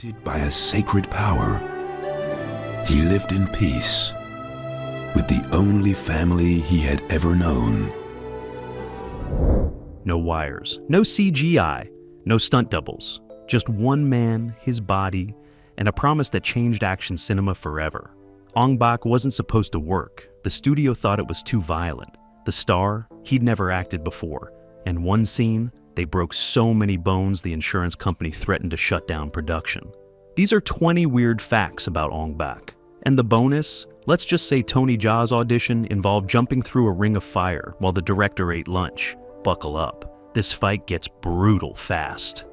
Protected by a sacred power, he lived in peace with the only family he had ever known. No wires, no CGI, no stunt doubles. Just one man, his body, and a promise that changed action cinema forever. Ong Bak wasn't supposed to work. The studio thought it was too violent. The star, he'd never acted before. And one scene, they broke so many bones the insurance company threatened to shut down production. These are 20 weird facts about Ong Bak. And the bonus? Let's just say Tony Jaa's audition involved jumping through a ring of fire while the director ate lunch. Buckle up. This fight gets brutal fast.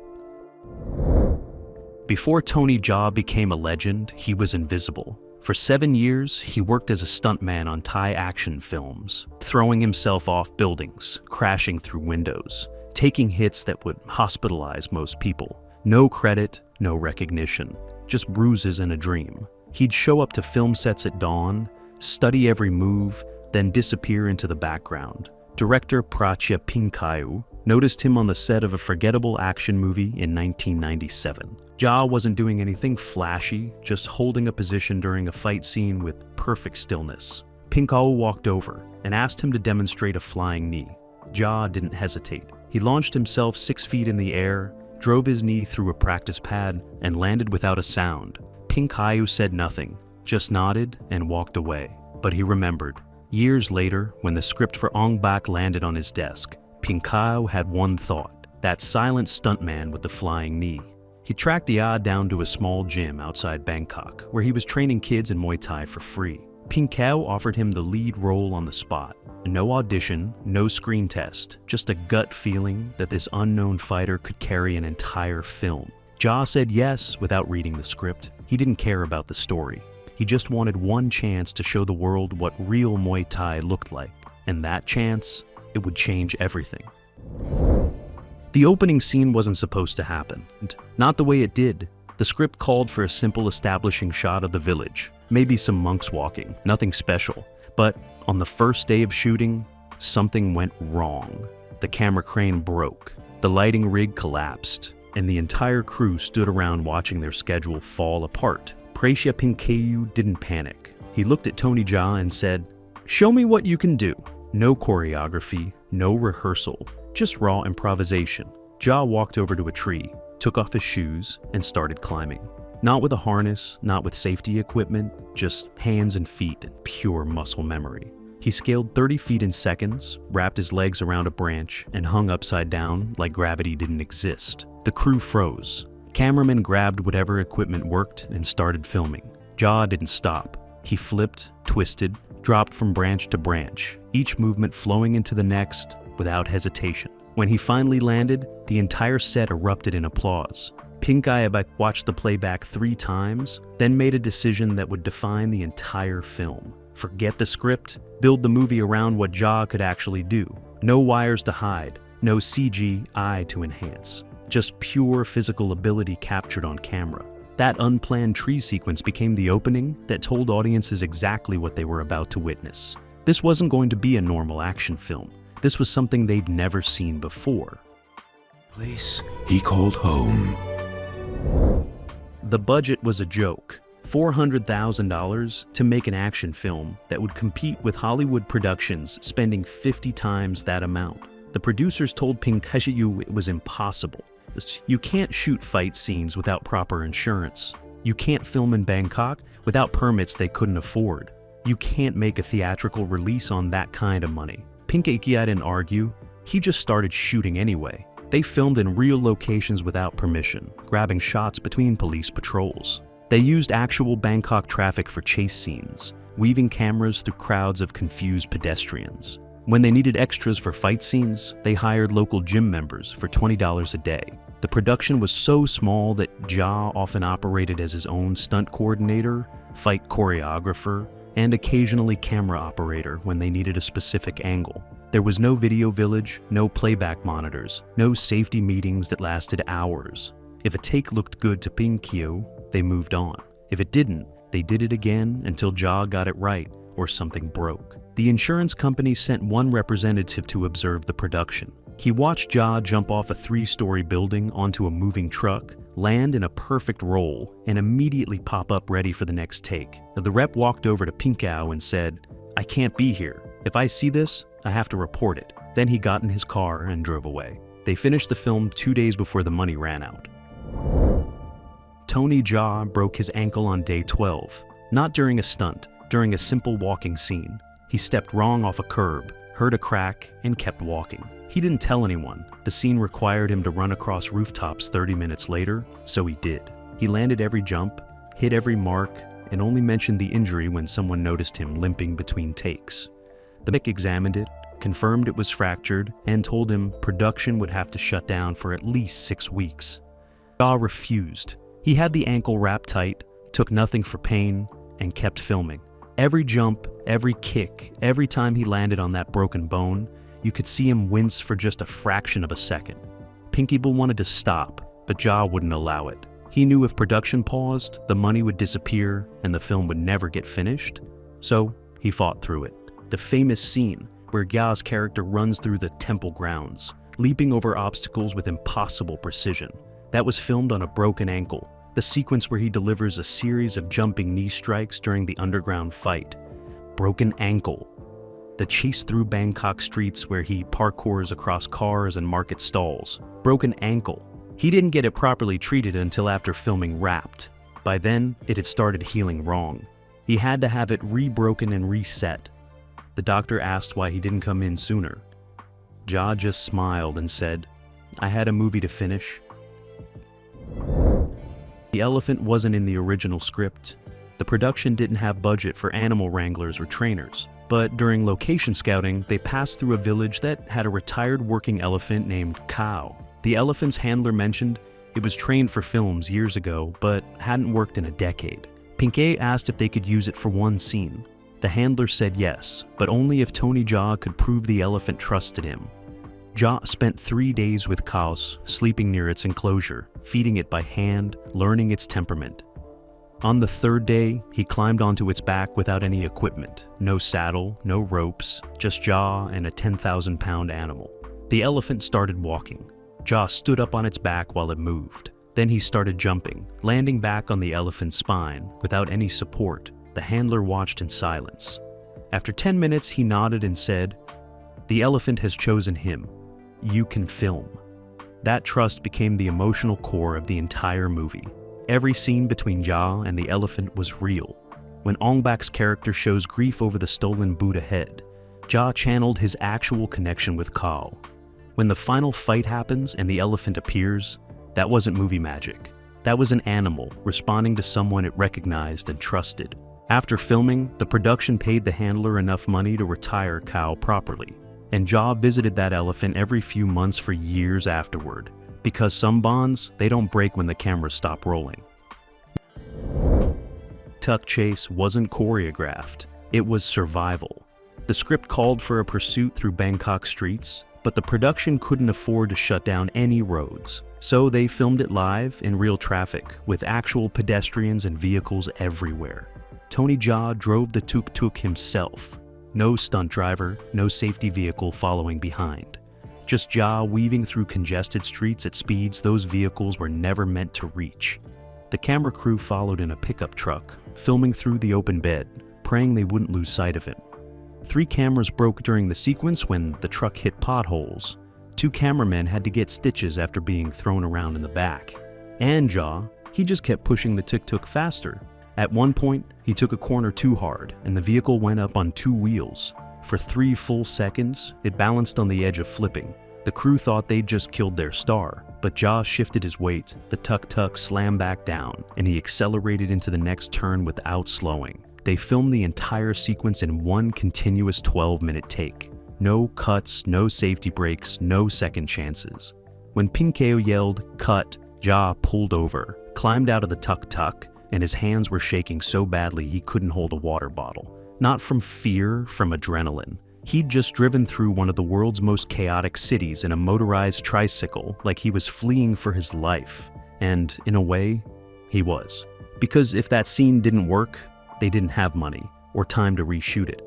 Before Tony Jaa became a legend, he was invisible. For 7 years, he worked as a stuntman on Thai action films, throwing himself off buildings, crashing through windows, taking hits that would hospitalize most people. No credit, no recognition, just bruises and a dream. He'd show up to film sets at dawn, study every move, then disappear into the background. Director Prachya Pinkayu noticed him on the set of a forgettable action movie in 1997. Jaa wasn't doing anything flashy, just holding a position during a fight scene with perfect stillness. Pinkayu walked over and asked him to demonstrate a flying knee. Jaa didn't hesitate. He launched himself 6 feet in the air, drove his knee through a practice pad, and landed without a sound. Pinkayu said nothing, just nodded and walked away. But he remembered. Years later, when the script for Ong Bak landed on his desk, Pinkayu had one thought, that silent stuntman with the flying knee. He tracked Jaa down to a small gym outside Bangkok, where he was training kids in Muay Thai for free. Pinkayu offered him the lead role on the spot. No audition, no screen test, just a gut feeling that this unknown fighter could carry an entire film. Jaa said yes without reading the script. He didn't care about the story. He just wanted one chance to show the world what real Muay Thai looked like. And that chance, it would change everything. The opening scene wasn't supposed to happen. Not the way it did. The script called for a simple establishing shot of the village, maybe some monks walking, nothing special. But on the first day of shooting, something went wrong. The camera crane broke, the lighting rig collapsed, and the entire crew stood around watching their schedule fall apart. Prachya Pinkayu didn't panic. He looked at Tony Jaa and said, "Show me what you can do." No choreography, no rehearsal, just raw improvisation. Jaa walked over to a tree, took off his shoes, and started climbing. Not with a harness, not with safety equipment, just hands and feet and pure muscle memory. He scaled 30 feet in seconds, wrapped his legs around a branch, and hung upside down like gravity didn't exist. The crew froze. Cameramen grabbed whatever equipment worked and started filming. Jaa didn't stop. He flipped, twisted, dropped from branch to branch, each movement flowing into the next without hesitation. When he finally landed, the entire set erupted in applause. Pinkayu watched the playback 3 times, then made a decision that would define the entire film. Forget the script, build the movie around what Jaa could actually do. No wires to hide, no CGI to enhance. Just pure physical ability captured on camera. That unplanned tree sequence became the opening that told audiences exactly what they were about to witness. This wasn't going to be a normal action film. This was something they'd never seen before. Place he called home. The budget was a joke. $400,000 to make an action film that would compete with Hollywood productions spending 50 times that amount. The producers told Pinkayu it was impossible. You can't shoot fight scenes without proper insurance. You can't film in Bangkok without permits they couldn't afford. You can't make a theatrical release on that kind of money. Pinkayu didn't argue. He just started shooting anyway. They filmed in real locations without permission, grabbing shots between police patrols. They used actual Bangkok traffic for chase scenes, weaving cameras through crowds of confused pedestrians. When they needed extras for fight scenes, they hired local gym members for $20 a day. The production was so small that Jaa often operated as his own stunt coordinator, fight choreographer, and occasionally camera operator when they needed a specific angle. There was no video village, no playback monitors, no safety meetings that lasted hours. If a take looked good to Pinkayu, they moved on. If it didn't, they did it again until Jaa got it right or something broke. The insurance company sent one representative to observe the production. He watched Jaa jump off a 3-story building onto a moving truck, land in a perfect roll, and immediately pop up ready for the next take. The rep walked over to Pinkau and said, "I can't be here. If I see this, I have to report it." Then he got in his car and drove away. They finished the film 2 days before the money ran out. Tony Jaa broke his ankle on day 12, not during a stunt, during a simple walking scene. He stepped wrong off a curb, heard a crack, and kept walking. He didn't tell anyone. The scene required him to run across rooftops 30 minutes later, so he did. He landed every jump, hit every mark, and only mentioned the injury when someone noticed him limping between takes. The medic examined it, confirmed it was fractured, and told him production would have to shut down for at least 6 weeks. Jaa refused. He had the ankle wrapped tight, took nothing for pain, and kept filming. Every jump, every kick, every time he landed on that broken bone, you could see him wince for just a fraction of a second. Pinkable wanted to stop, but Jaa wouldn't allow it. He knew if production paused, the money would disappear and the film would never get finished, so he fought through it. The famous scene where Jaa's character runs through the temple grounds, leaping over obstacles with impossible precision. That was filmed on a broken ankle. The sequence where he delivers a series of jumping knee strikes during the underground fight. Broken ankle. The chase through Bangkok streets where he parkours across cars and market stalls. Broken ankle. He didn't get it properly treated until after filming Wrapped. By then, it had started healing wrong. He had to have it re-broken and reset. The doctor asked why he didn't come in sooner. Jaa just smiled and said, "I had a movie to finish." The elephant wasn't in the original script. The production didn't have budget for animal wranglers or trainers. But during location scouting, they passed through a village that had a retired working elephant named Cow. The elephant's handler mentioned it was trained for films years ago, but hadn't worked in a decade. Pinkay asked if they could use it for one scene. The handler said yes, but only if Tony Jaa could prove the elephant trusted him. Jaa spent 3 days with Kaos, sleeping near its enclosure, feeding it by hand, learning its temperament. On the 3rd day, he climbed onto its back without any equipment. No saddle, no ropes, just Jaa and a 10,000-pound animal. The elephant started walking. Jaa stood up on its back while it moved. Then he started jumping, landing back on the elephant's spine without any support. The handler watched in silence. After 10 minutes, he nodded and said, "The elephant has chosen him. You can film." That trust became the emotional core of the entire movie. Every scene between Jaa and the elephant was real. When Ong Bak's character shows grief over the stolen Buddha head, Jaa channeled his actual connection with Kao. When the final fight happens and the elephant appears, that wasn't movie magic. That was an animal responding to someone it recognized and trusted. After filming, the production paid the handler enough money to retire Kao properly. And Jaa visited that elephant every few months for years afterward. Because some bonds, they don't break when the cameras stop rolling. Tuk chase wasn't choreographed. It was survival. The script called for a pursuit through Bangkok streets, but the production couldn't afford to shut down any roads. So they filmed it live in real traffic, with actual pedestrians and vehicles everywhere. Tony Jaa drove the tuk-tuk himself. No stunt driver, no safety vehicle following behind. Just Jaa weaving through congested streets at speeds those vehicles were never meant to reach. The camera crew followed in a pickup truck, filming through the open bed, praying they wouldn't lose sight of him. 3 cameras broke during the sequence when the truck hit potholes. 2 cameramen had to get stitches after being thrown around in the back. And Jaa, he just kept pushing the tuk-tuk faster. At one point, he took a corner too hard, and the vehicle went up on 2 wheels. For 3 full seconds, it balanced on the edge of flipping. The crew thought they'd just killed their star, but Jaa shifted his weight, the tuk-tuk slammed back down, and he accelerated into the next turn without slowing. They filmed the entire sequence in one continuous 12-minute take. No cuts, no safety breaks, no second chances. When Pinkeo yelled, "Cut," Jaa pulled over, climbed out of the tuk-tuk, and his hands were shaking so badly he couldn't hold a water bottle. Not from fear, from adrenaline. He'd just driven through one of the world's most chaotic cities in a motorized tricycle like he was fleeing for his life. And, in a way, he was. Because if that scene didn't work, they didn't have money or time to reshoot it.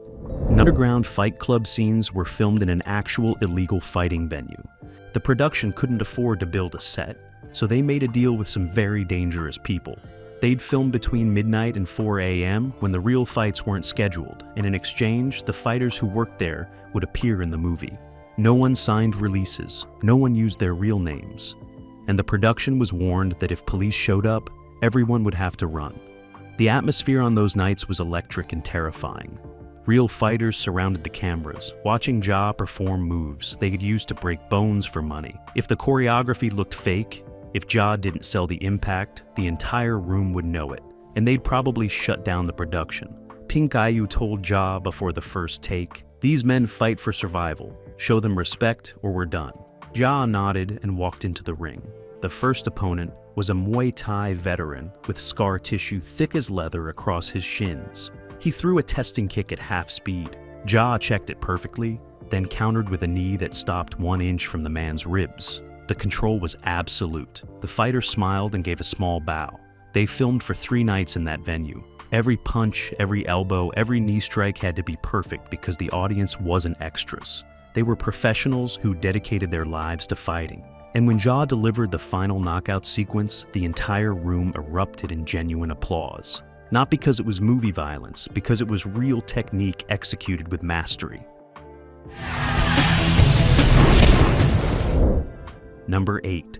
Underground fight club scenes were filmed in an actual illegal fighting venue. The production couldn't afford to build a set. so they made a deal with some very dangerous people. They'd film between midnight and 4 a.m. when the real fights weren't scheduled, and in exchange, the fighters who worked there would appear in the movie. No one signed releases, no one used their real names, and the production was warned that if police showed up, everyone would have to run. The atmosphere on those nights was electric and terrifying. Real fighters surrounded the cameras, watching Jaa perform moves they had used to break bones for money. If the choreography looked fake, if Jaa didn't sell the impact, the entire room would know it, and they'd probably shut down the production. Pink Ayu told Jaa before the first take, "These men fight for survival. Show them respect or we're done." Jaa nodded and walked into the ring. The first opponent was a Muay Thai veteran with scar tissue thick as leather across his shins. He threw a testing kick at half speed. Jaa checked it perfectly, then countered with a knee that stopped 1 inch from the man's ribs. The control was absolute. The fighter smiled and gave a small bow. They filmed for 3 nights in that venue. Every punch, every elbow, every knee strike had to be perfect because the audience wasn't extras. They were professionals who dedicated their lives to fighting. And when Jaa delivered the final knockout sequence, the entire room erupted in genuine applause. Not because it was movie violence, because it was real technique executed with mastery. Number 8.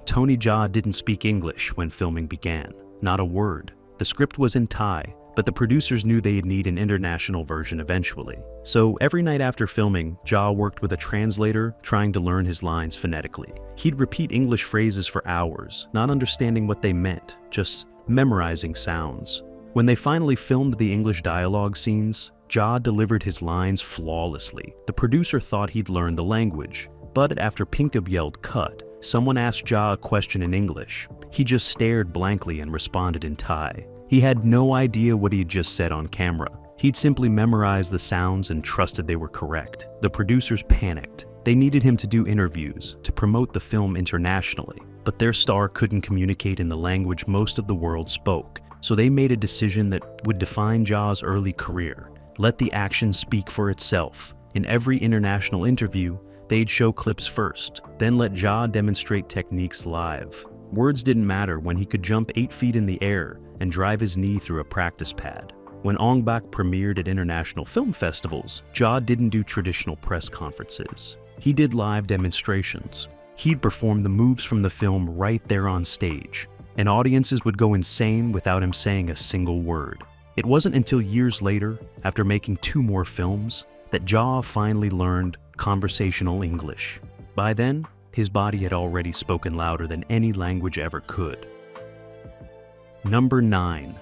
Tony Jaa didn't speak English when filming began. Not a word. The script was in Thai, but the producers knew they'd need an international version eventually. So every night after filming, Jaa worked with a translator, trying to learn his lines phonetically. He'd repeat English phrases for hours, not understanding what they meant, just memorizing sounds. When they finally filmed the English dialogue scenes, Jaa delivered his lines flawlessly. The producer thought he'd learned the language, but after Pinkub yelled cut, someone asked Jaa a question in English. He just stared blankly and responded in Thai. He had no idea what he'd just said on camera. He'd simply memorized the sounds and trusted they were correct. The producers panicked. They needed him to do interviews, to promote the film internationally, but their star couldn't communicate in the language most of the world spoke, so they made a decision that would define Jaa's early career. Let the action speak for itself. In every international interview, they'd show clips first, then let Jaa demonstrate techniques live. Words didn't matter when he could jump 8 feet in the air and drive his knee through a practice pad. When Ong Bak premiered at international film festivals, Jaa didn't do traditional press conferences. He did live demonstrations. He'd perform the moves from the film right there on stage, and audiences would go insane without him saying a single word. It wasn't until years later, after making 2 more films, that Jaa finally learned conversational English. By then, his body had already spoken louder than any language ever could. Number 9.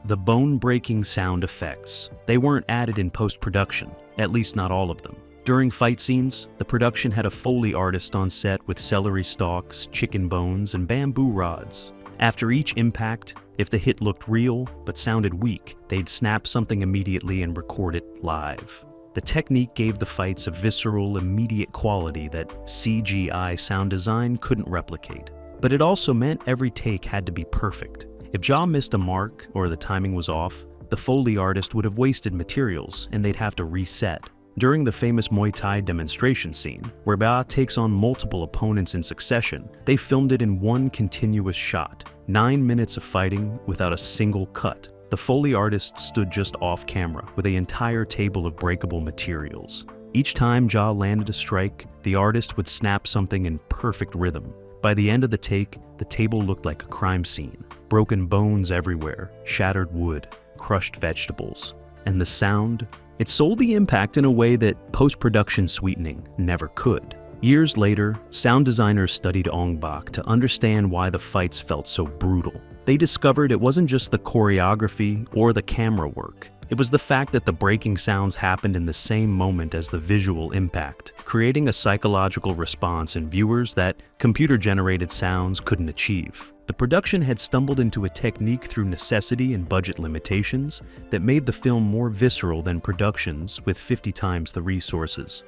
The bone-breaking sound effects. They weren't added in post-production, at least not all of them. During fight scenes, the production had a Foley artist on set with celery stalks, chicken bones, and bamboo rods. After each impact, if the hit looked real but sounded weak, they'd snap something immediately and record it live. The technique gave the fights a visceral, immediate quality that CGI sound design couldn't replicate. But it also meant every take had to be perfect. If Jaa missed a mark or the timing was off, the Foley artist would have wasted materials and they'd have to reset. During the famous Muay Thai demonstration scene, where Jaa takes on multiple opponents in succession, they filmed it in one continuous shot. 9 minutes of fighting without a single cut. The Foley artist stood just off camera with an entire table of breakable materials. Each time Jaa landed a strike, the artist would snap something in perfect rhythm. By the end of the take, the table looked like a crime scene. Broken bones everywhere, shattered wood, crushed vegetables. And the sound? It sold the impact in a way that post-production sweetening never could. Years later, sound designers studied Ong Bak to understand why the fights felt so brutal. They discovered it wasn't just the choreography or the camera work. It was the fact that the breaking sounds happened in the same moment as the visual impact, creating a psychological response in viewers that computer-generated sounds couldn't achieve. The production had stumbled into a technique through necessity and budget limitations that made the film more visceral than productions with 50 times the resources.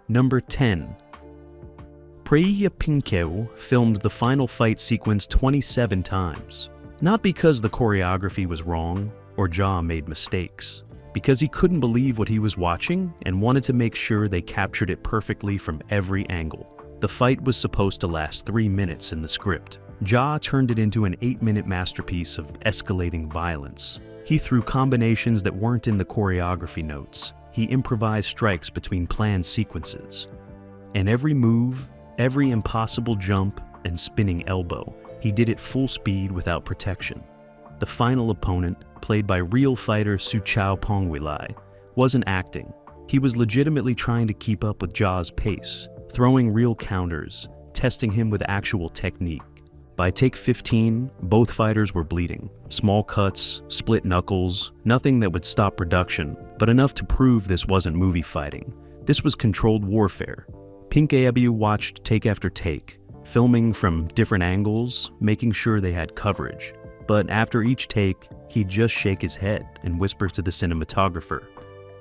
Number 10. Priya Pinkeu filmed the final fight sequence 27 times. Not because the choreography was wrong or Jaa made mistakes, because he couldn't believe what he was watching and wanted to make sure they captured it perfectly from every angle. The fight was supposed to last 3 minutes in the script. Jaa turned it into an 8-minute masterpiece of escalating violence. He threw combinations that weren't in the choreography notes. He improvised strikes between planned sequences. And every move, every impossible jump and spinning elbow, he did it full speed without protection. The final opponent, played by real fighter Suchao Pongwilai, wasn't acting. He was legitimately trying to keep up with Jaa's pace, throwing real counters, testing him with actual technique. By take 15, both fighters were bleeding. Small cuts, split knuckles, nothing that would stop production, but enough to prove this wasn't movie fighting. This was controlled warfare. Pinkaebu watched take after take, filming from different angles, making sure they had coverage. But after each take, he'd just shake his head and whisper to the cinematographer,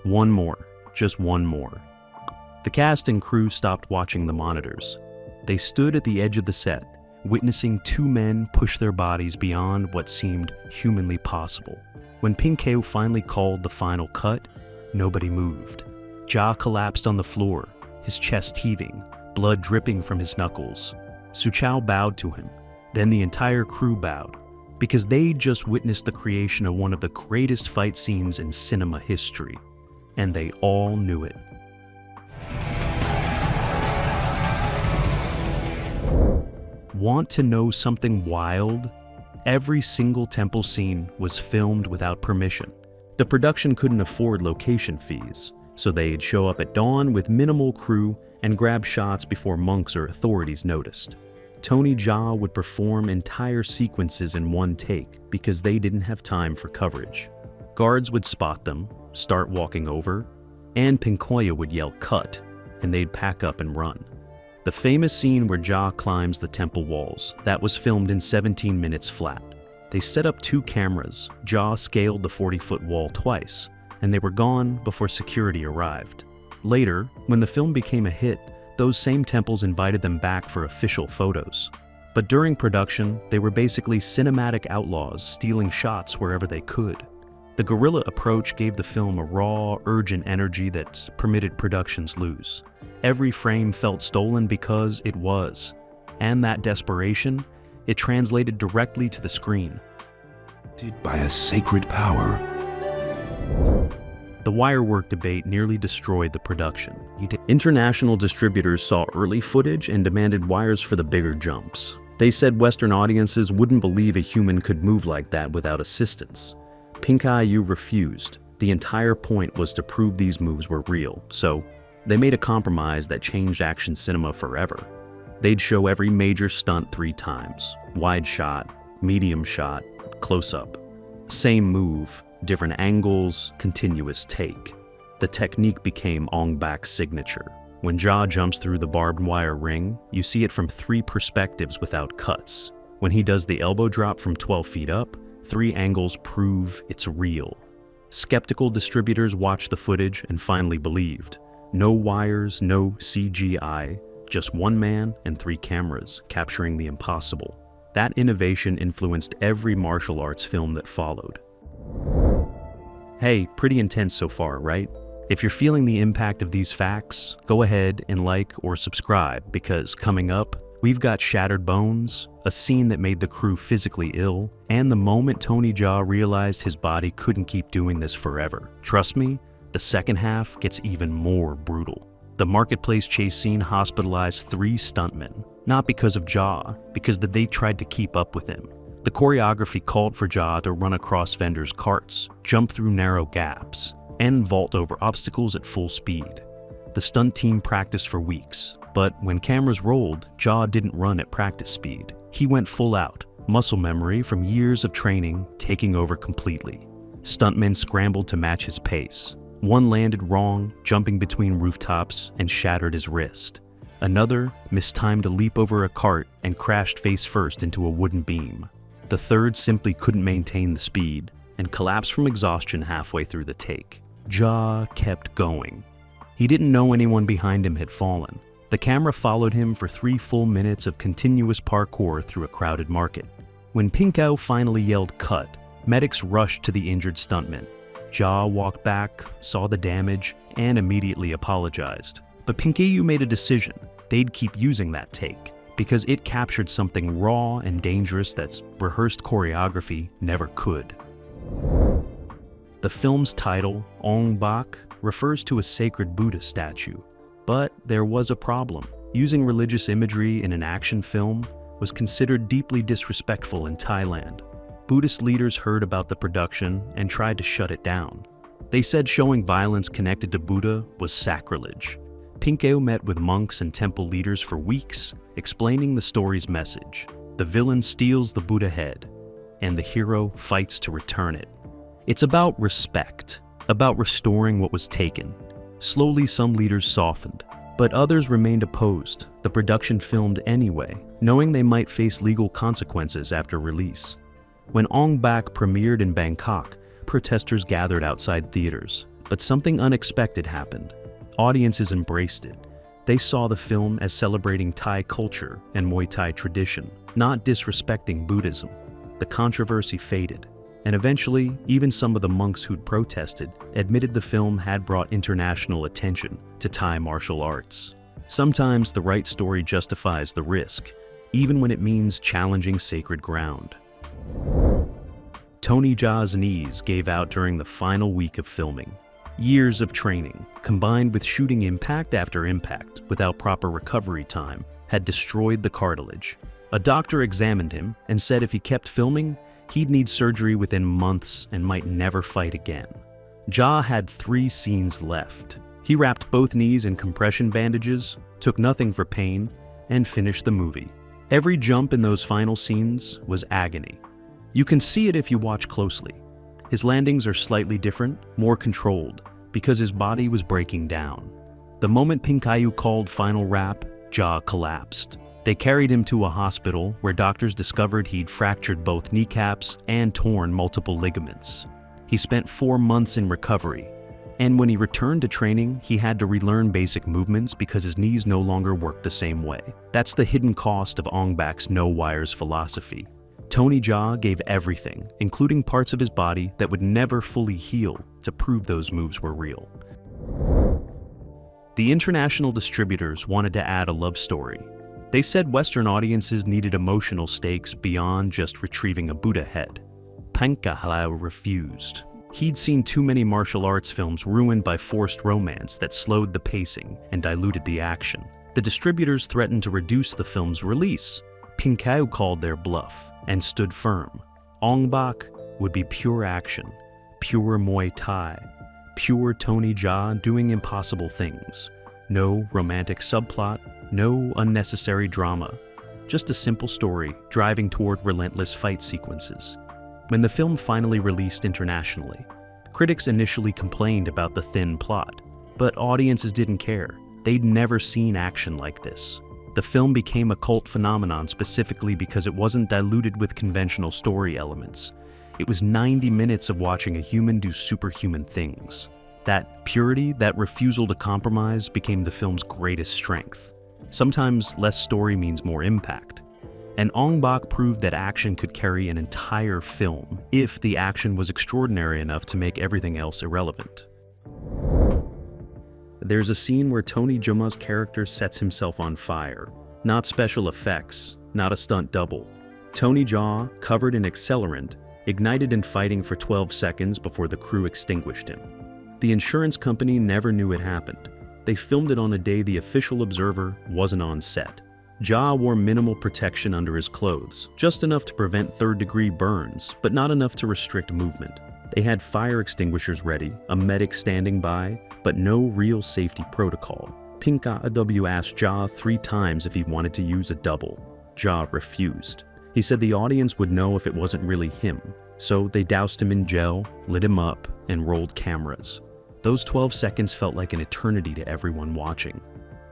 "One more, just one more." The cast and crew stopped watching the monitors. They stood at the edge of the set, witnessing two men push their bodies beyond what seemed humanly possible. When Pinkeo finally called the final cut, nobody moved. Jaa collapsed on the floor, his chest heaving, blood dripping from his knuckles. Suchao bowed to him, then the entire crew bowed, because they'd just witnessed the creation of one of the greatest fight scenes in cinema history, and they all knew it. Want to know something wild? Every single temple scene was filmed without permission. The production couldn't afford location fees, so they'd show up at dawn with minimal crew and grab shots before monks or authorities noticed. Tony Jaa would perform entire sequences in one take because they didn't have time for coverage. Guards would spot them, start walking over, and Pinkoya would yell "cut," and they'd pack up and run. The famous scene where Jaa climbs the temple walls, that was filmed in 17 minutes flat. They set up 2 cameras, Jaa scaled the 40-foot wall twice, and they were gone before security arrived. Later, when the film became a hit, those same temples invited them back for official photos. But during production, they were basically cinematic outlaws stealing shots wherever they could. The guerrilla approach gave the film a raw, urgent energy that permitted productions lose. Every frame felt stolen because it was. And that desperation, it translated directly to the screen. By a sacred power. The wirework debate nearly destroyed the production. International distributors saw early footage and demanded wires for the bigger jumps. They said Western audiences wouldn't believe a human could move like that without assistance. Pinkaebu refused. The entire point was to prove these moves were real, so they made a compromise that changed action cinema forever. They'd show every major stunt 3 times. Wide shot, medium shot, close-up. Same move, different angles, continuous take. The technique became Ong Bak's signature. When Jaa jumps through the barbed wire ring, you see it from 3 perspectives without cuts. When he does the elbow drop from 12 feet up, 3 angles prove it's real. Skeptical distributors watched the footage and finally believed. No wires, no CGI, just 1 man and 3 cameras capturing the impossible. That innovation influenced every martial arts film that followed. Hey, pretty intense so far, right? If you're feeling the impact of these facts, go ahead and like or subscribe, because coming up, we've got shattered bones, a scene that made the crew physically ill, and the moment Tony Jaa realized his body couldn't keep doing this forever. Trust me, the second half gets even more brutal. The marketplace chase scene hospitalized 3 stuntmen, not because of Jaa, because they tried to keep up with him. The choreography called for Jaa to run across vendors' carts, jump through narrow gaps, and vault over obstacles at full speed. The stunt team practiced for weeks, but when cameras rolled, Jaa didn't run at practice speed. He went full out, muscle memory from years of training taking over completely. Stuntmen scrambled to match his pace. One landed wrong, jumping between rooftops, and shattered his wrist. Another mistimed a leap over a cart and crashed face first into a wooden beam. The third simply couldn't maintain the speed and collapsed from exhaustion halfway through the take. Jaa kept going. He didn't know anyone behind him had fallen. The camera followed him for 3 full minutes of continuous parkour through a crowded market. When Pinkeo finally yelled "cut," medics rushed to the injured stuntman. Jaa walked back, saw the damage, and immediately apologized. But Pinkeo made a decision. they'd keep using that take because it captured something raw and dangerous that rehearsed choreography never could. The film's title, Ong Bak, refers to a sacred Buddha statue. But there was a problem. Using religious imagery in an action film was considered deeply disrespectful in Thailand. Buddhist leaders heard about the production and tried to shut it down. They said showing violence connected to Buddha was sacrilege. Pinkeo met with monks and temple leaders for weeks, explaining the story's message. The villain steals the Buddha head, and the hero fights to return it. It's about respect, about restoring what was taken. Slowly, some leaders softened, but others remained opposed. The production filmed anyway, knowing they might face legal consequences after release. When Ong Bak premiered in Bangkok, protesters gathered outside theaters. But something unexpected happened. Audiences embraced it. They saw the film as celebrating Thai culture and Muay Thai tradition, not disrespecting Buddhism. The controversy faded, and eventually, even some of the monks who'd protested admitted the film had brought international attention to Thai martial arts. Sometimes the right story justifies the risk, even when it means challenging sacred ground. Tony Jaa's knees gave out during the final week of filming. Years of training, combined with shooting impact after impact without proper recovery time, had destroyed the cartilage. A doctor examined him and said if he kept filming, he'd need surgery within months and might never fight again. Jaa had 3 scenes left. He wrapped both knees in compression bandages, took nothing for pain, and finished the movie. Every jump in those final scenes was agony. You can see it if you watch closely. His landings are slightly different, more controlled, because his body was breaking down. The moment Pinkayu called final wrap, Jaa collapsed. They carried him to a hospital where doctors discovered he'd fractured both kneecaps and torn multiple ligaments. He spent 4 months in recovery, and when he returned to training, he had to relearn basic movements because his knees no longer worked the same way. That's the hidden cost of Ong Bak's no wires philosophy. Tony Jaa gave everything, including parts of his body that would never fully heal, to prove those moves were real. The international distributors wanted to add a love story. They said Western audiences needed emotional stakes beyond just retrieving a Buddha head. Pankahlau refused. He'd seen too many martial arts films ruined by forced romance that slowed the pacing and diluted the action. The distributors threatened to reduce the film's release. Pinkau called their bluff and stood firm. Ong Bak would be pure action, pure Muay Thai, pure Tony Jaa doing impossible things. No romantic subplot, no unnecessary drama, just a simple story driving toward relentless fight sequences. When the film finally released internationally, critics initially complained about the thin plot, but audiences didn't care. They'd never seen action like this. The film became a cult phenomenon specifically because it wasn't diluted with conventional story elements. It was 90 minutes of watching a human do superhuman things. That purity, that refusal to compromise, became the film's greatest strength. Sometimes less story means more impact. And Ong Bak proved that action could carry an entire film if the action was extraordinary enough to make everything else irrelevant. There's a scene where Tony Jaa's character sets himself on fire. Not special effects, not a stunt double. Tony Jaa, covered in accelerant, ignited and fighting for 12 seconds before the crew extinguished him. The insurance company never knew it happened. They filmed it on a day the official observer wasn't on set. Jaa wore minimal protection under his clothes, just enough to prevent third-degree burns, but not enough to restrict movement. They had fire extinguishers ready, a medic standing by, but no real safety protocol. Pinkaw asked Jaa 3 times if he wanted to use a double. Jaa refused. He said the audience would know if it wasn't really him, so they doused him in gel, lit him up, and rolled cameras. Those 12 seconds felt like an eternity to everyone watching.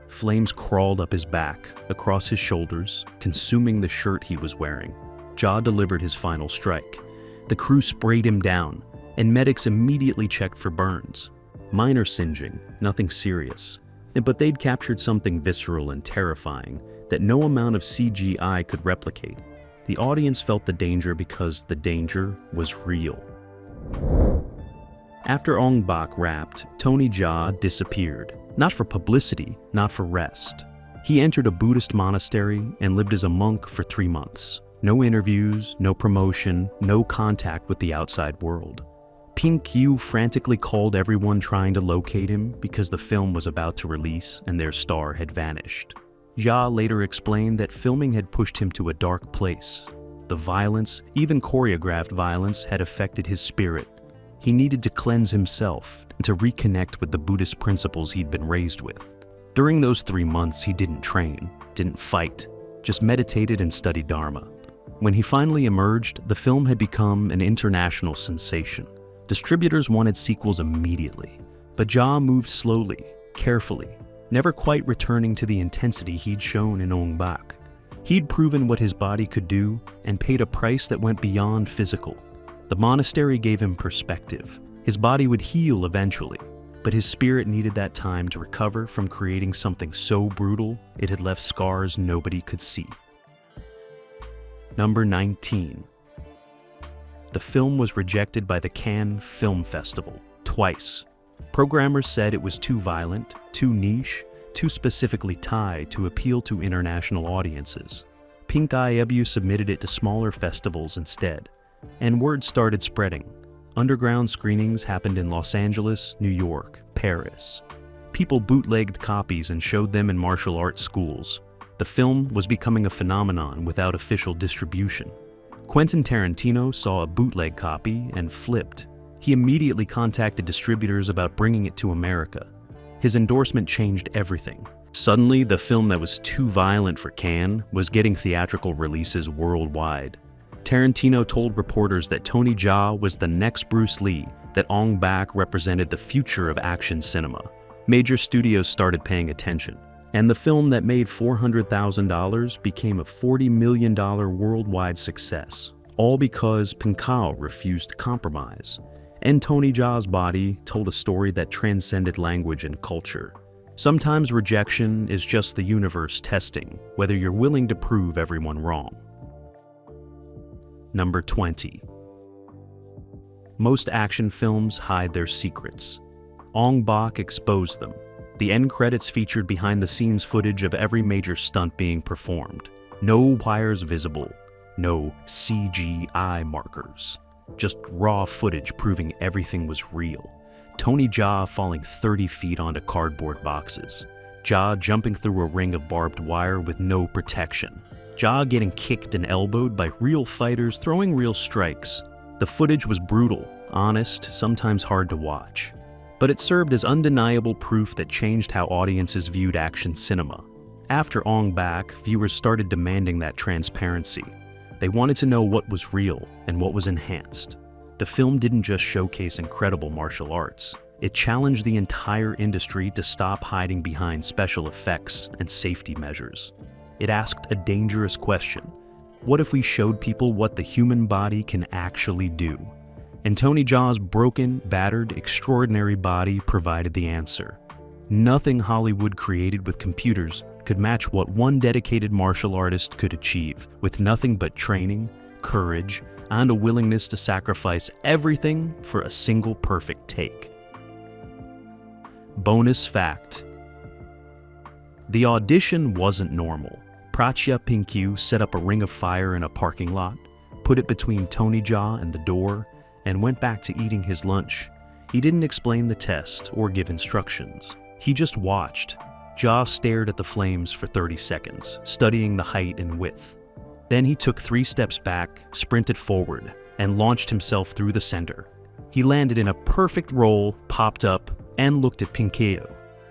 Flames crawled up his back, across his shoulders, consuming the shirt he was wearing. Jaa delivered his final strike. The crew sprayed him down, and medics immediately checked for burns. Minor singeing, nothing serious. But they'd captured something visceral and terrifying that no amount of CGI could replicate. The audience felt the danger because the danger was real. After Ong Bak wrapped, Tony Jaa disappeared. Not for publicity, not for rest. He entered a Buddhist monastery and lived as a monk for 3 months. No interviews, no promotion, no contact with the outside world. Pink-Yu frantically called everyone trying to locate him because the film was about to release and their star had vanished. Jaa later explained that filming had pushed him to a dark place. The violence, even choreographed violence, had affected his spirit. He needed to cleanse himself and to reconnect with the Buddhist principles he'd been raised with. During those 3 months, he didn't train, didn't fight, just meditated and studied Dharma. When he finally emerged, the film had become an international sensation. Distributors wanted sequels immediately, but Jaa moved slowly, carefully, never quite returning to the intensity he'd shown in Ong Bak. He'd proven what his body could do and paid a price that went beyond physical. The monastery gave him perspective. His body would heal eventually, but his spirit needed that time to recover from creating something so brutal it had left scars nobody could see. Number 19. The film was rejected by the Cannes Film Festival twice. Programmers said it was too violent, too niche, too specifically Thai to appeal to international audiences. Pink Eye submitted it to smaller festivals instead, and word started spreading. Underground screenings happened in Los Angeles, New York, Paris. People bootlegged copies and showed them in martial arts schools. The film was becoming a phenomenon without official distribution. Quentin Tarantino saw a bootleg copy and flipped. He immediately contacted distributors about bringing it to America. His endorsement changed everything. Suddenly, the film that was too violent for Cannes was getting theatrical releases worldwide. Tarantino told reporters that Tony Jaa was the next Bruce Lee, that Ong Bak represented the future of action cinema. Major studios started paying attention, and the film that made $400,000 became a $40 million worldwide success, all because Pinkao refused to compromise. And Tony Jaa's body told a story that transcended language and culture. Sometimes rejection is just the universe testing whether you're willing to prove everyone wrong. Number 20. Most action films hide their secrets. Ong Bak exposed them. The end credits featured behind-the-scenes footage of every major stunt being performed. No wires visible, no CGI markers. Just raw footage proving everything was real. Tony Jaa falling 30 feet onto cardboard boxes. Jaa jumping through a ring of barbed wire with no protection. Jaa getting kicked and elbowed by real fighters throwing real strikes. The footage was brutal, honest, sometimes hard to watch. But it served as undeniable proof that changed how audiences viewed action cinema. After Ong Bak, viewers started demanding that transparency. They wanted to know what was real and what was enhanced. The film didn't just showcase incredible martial arts. It challenged the entire industry to stop hiding behind special effects and safety measures. It asked a dangerous question. What if we showed people what the human body can actually do? And Tony Jaa's broken, battered, extraordinary body provided the answer. Nothing Hollywood created with computers could match what one dedicated martial artist could achieve, with nothing but training, courage, and a willingness to sacrifice everything for a single perfect take. Bonus fact: the audition wasn't normal. Prachya Pink-Yu set up a ring of fire in a parking lot, put it between Tony Jaa and the door, and went back to eating his lunch. He didn't explain the test or give instructions. He just watched. Jaa stared at the flames for 30 seconds, studying the height and width. Then he took 3 steps back, sprinted forward, and launched himself through the center. He landed in a perfect roll, popped up, and looked at Pink-Yu.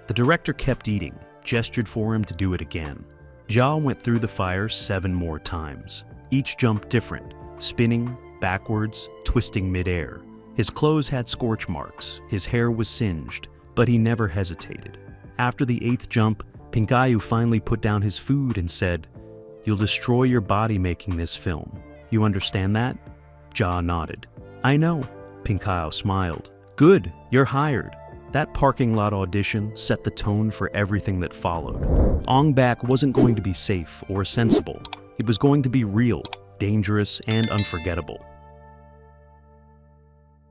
The director kept eating, gestured for him to do it again. Jaa went through the fire 7 more times, each jump different, spinning, backwards, twisting midair. His clothes had scorch marks, his hair was singed, but he never hesitated. After the 8th jump, Pink-Yu finally put down his food and said, "You'll destroy your body making this film. You understand that?" Jaa nodded. "I know." Pink-Yu smiled. "Good, you're hired." That parking lot audition set the tone for everything that followed. Ong Bak wasn't going to be safe or sensible. It was going to be real, dangerous, and unforgettable.